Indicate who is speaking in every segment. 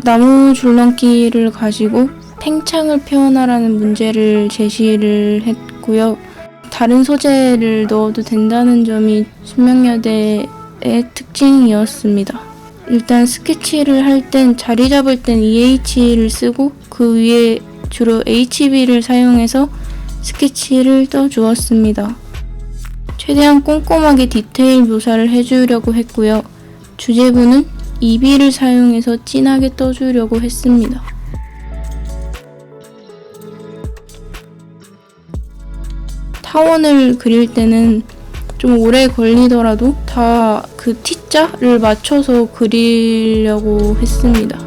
Speaker 1: 나무 줄넘기를 가지고 팽창을 표현하라는 문제를 제시를 했고요. 다른 소재를 넣어도 된다는 점이 숙명여대의 특징이었습니다. 일단 스케치를 할 땐 자리 잡을 땐 EH를 쓰고 그 위에 주로 HB를 사용해서 스케치를 떠주었습니다. 최대한 꼼꼼하게 디테일 묘사를 해주려고 했고요. 주제부는 EB를 사용해서 진하게 떠주려고 했습니다. 타원을 그릴 때는 좀 오래 걸리더라도 다 그 T자를 맞춰서 그리려고 했습니다.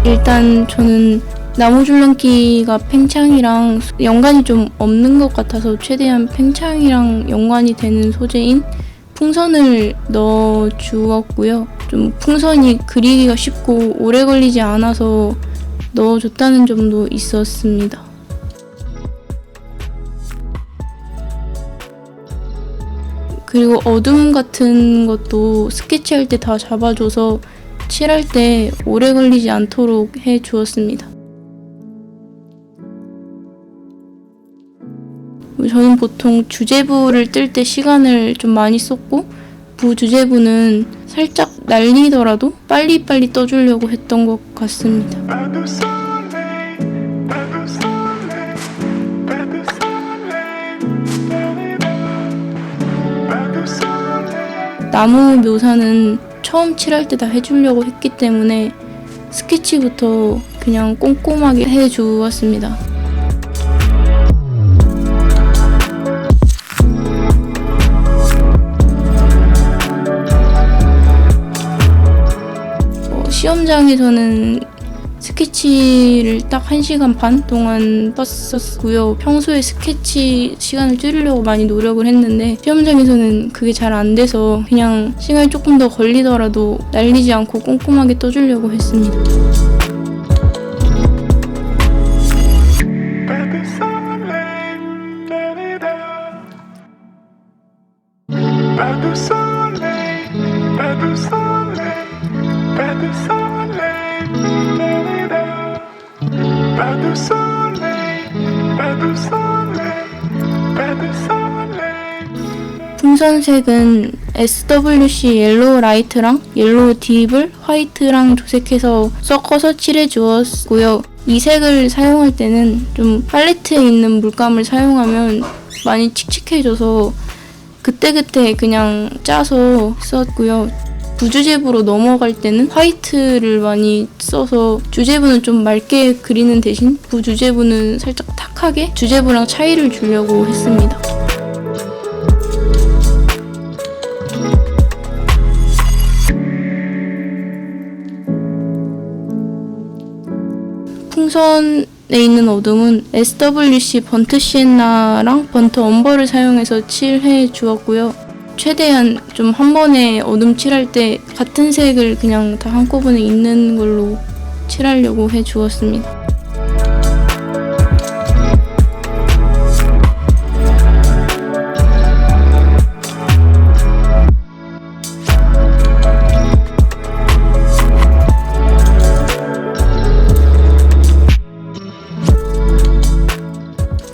Speaker 1: 일단 저는 나무 줄넘기가 팽창이랑 연관이 좀 없는 것 같아서 최대한 팽창이랑 연관이 되는 소재인 풍선을 넣어 주었고요. 좀 풍선이 그리기가 쉽고 오래 걸리지 않아서 넣어줬다는 점도 있었습니다. 그리고 어둠 같은 것도 스케치할 때 다 잡아줘서 칠할 때 오래 걸리지 않도록 해주었습니다. 저는 보통 주제부를 뜰 때 시간을 좀 많이 썼고 부주제부는 살짝 날리더라도 빨리빨리 떠주려고 했던 것 같습니다. 나무 묘사는 처음 칠할 때 다 해주려고 했기 때문에 스케치부터 그냥 꼼꼼하게 해주었습니다. 시험장에서는 스케치를 딱 1시간 반 동안 떴었고요. 평소에 스케치 시간을 줄이려고 많이 노력을 했는데 시험장에서는 그게 잘 안 돼서 그냥 시간이 조금 더 걸리더라도 날리지 않고 꼼꼼하게 떠주려고 했습니다. 풍선색은 SWC 옐로우 라이트랑 옐로우 딥을 화이트랑 조색해서 섞어서 칠해 주었고요. 이 색을 사용할 때는 좀 팔레트에 있는 물감을 사용하면 많이 칙칙해져서 그때그때 그냥 짜서 썼고요. 부주제부로 넘어갈 때는 화이트를 많이 써서 주제부는 좀 맑게 그리는 대신 부주제부는 살짝 탁하게 주제부랑 차이를 주려고 했습니다. 풍선에 있는 어둠은 SWC 번트 시엔나랑 번트 엄버를 사용해서 칠해 주었고요. 최대한 좀 한 번에 어둠 칠할 때 같은 색을 그냥 다 한꺼번에 있는 걸로 칠하려고 해 주었습니다.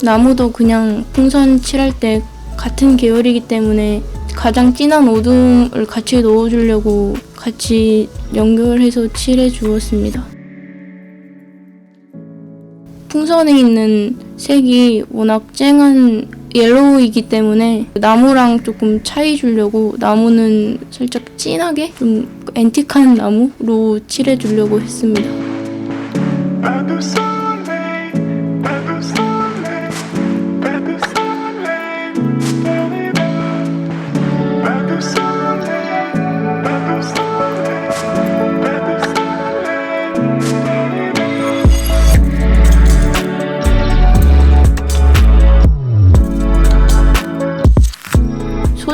Speaker 1: 나무도 그냥 풍선 칠할 때 같은 계열이기 때문에 가장 진한 어둠을 같이 넣어주려고 같이 연결해서 칠해 주었습니다. 풍선에 있는 색이 워낙 쨍한 옐로우이기 때문에 나무랑 조금 차이 주려고 나무는 살짝 진하게 좀 앤틱한 나무로 칠해 주려고 했습니다.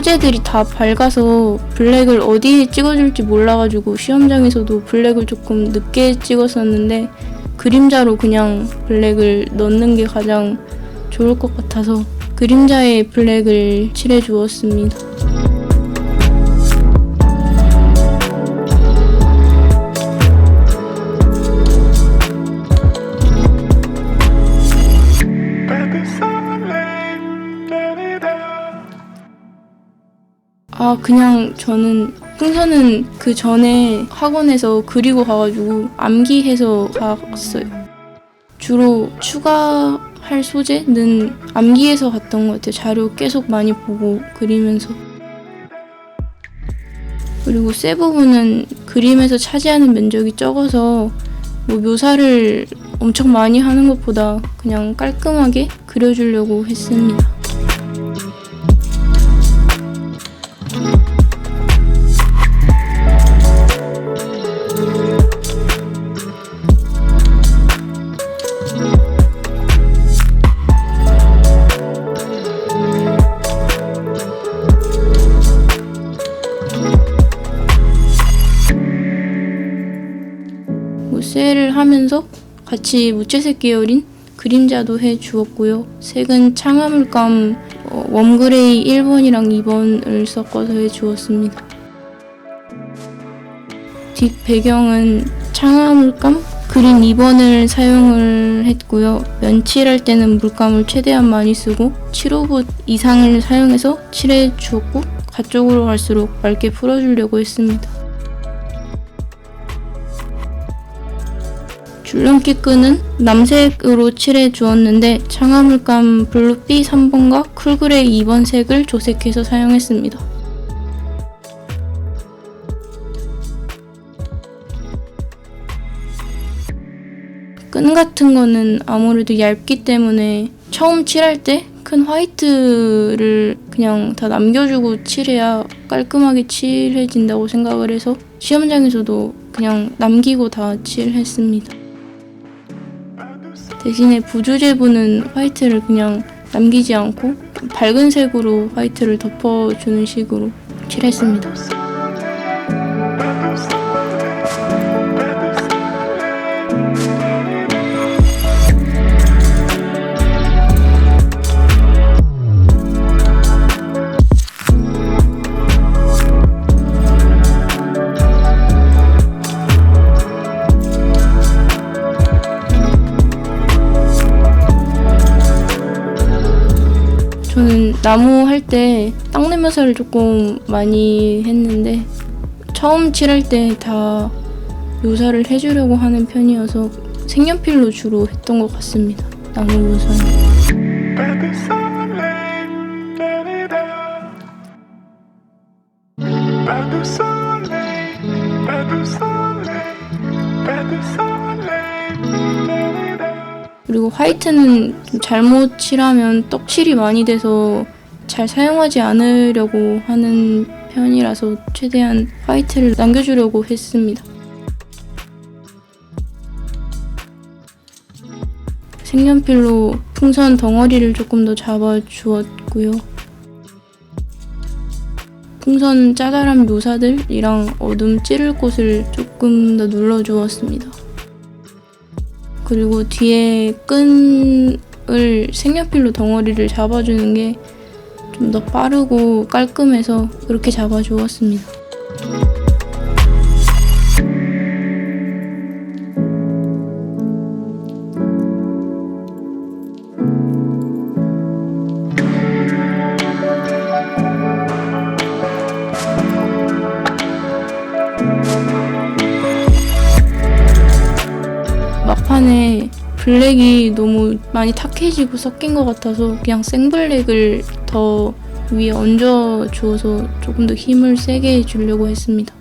Speaker 1: 소재들이 다 밝아서 블랙을 어디에 찍어줄지 몰라가지고 시험장에서도 블랙을 조금 늦게 찍었었는데 그림자로 그냥 블랙을 넣는 게 가장 좋을 것 같아서 그림자에 블랙을 칠해주었습니다. 그냥 저는 풍선은 그 전에 학원에서 그리고 가가지고 암기해서 갔어요. 주로 추가할 소재는 암기해서 갔던 것 같아요. 자료 계속 많이 보고 그리면서. 그리고 쇠 부분은 그림에서 차지하는 면적이 적어서 뭐 묘사를 엄청 많이 하는 것보다 그냥 깔끔하게 그려주려고 했습니다. 쇠를 하면서 같이 무채색 계열인 그림자도 해주었고요. 색은 창화물감 웜그레이 1번이랑 2번을 섞어서 해주었습니다. 뒷 배경은 창화물감 그린 2번을 사용을 했고요. 면칠할 때는 물감을 최대한 많이 쓰고 7호붓 이상을 사용해서 칠해 주었고 가쪽으로 갈수록 맑게 풀어주려고 했습니다. 줄넘기 끈은 남색으로 칠해 주었는데 창화물감 블루비 3번과 쿨그레이 2번 색을 조색해서 사용했습니다. 끈 같은 거는 아무래도 얇기 때문에 처음 칠할 때 큰 화이트를 그냥 다 남겨주고 칠해야 깔끔하게 칠해진다고 생각을 해서 시험장에서도 그냥 남기고 다 칠했습니다. 대신에 부주제부는 화이트를 그냥 남기지 않고 밝은 색으로 화이트를 덮어주는 식으로 칠했습니다. 저는 나무 할 때 땅내 묘사를 조금 많이 했는데 처음 칠할 때 다 묘사를 해주려고 하는 편이어서 색연필로 주로 했던 것 같습니다. 나무 묘사는. 그리고 화이트는 좀 잘못 칠하면 떡칠이 많이 돼서 잘 사용하지 않으려고 하는 편이라서 최대한 화이트를 남겨주려고 했습니다. 색연필로 풍선 덩어리를 조금 더 잡아주었고요. 풍선 짜잘한 묘사들이랑 어둠 찌를 곳을 조금 더 눌러주었습니다. 그리고 뒤에 끈을 색연필로 덩어리를 잡아주는 게 좀 더 빠르고 깔끔해서 그렇게 잡아주었습니다. 막판에 블랙이 너무 많이 탁해지고 섞인 것 같아서 그냥 생블랙을 더 위에 얹어 주어서 조금 더 힘을 세게 주려고 했습니다.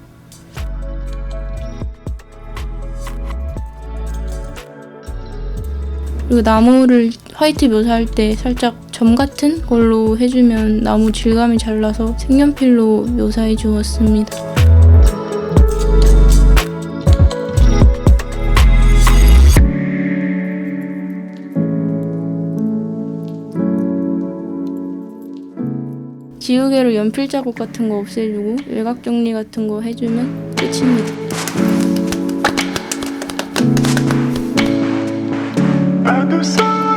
Speaker 1: 그리고 나무를 화이트 묘사할 때 살짝 점 같은 걸로 해주면 나무 질감이 잘 나서 색연필로 묘사해 주었습니다. 지우개로 연필 자국 같은 거 없애주고 외곽 정리 같은 거 해주면 끝입니다.
Speaker 2: I do so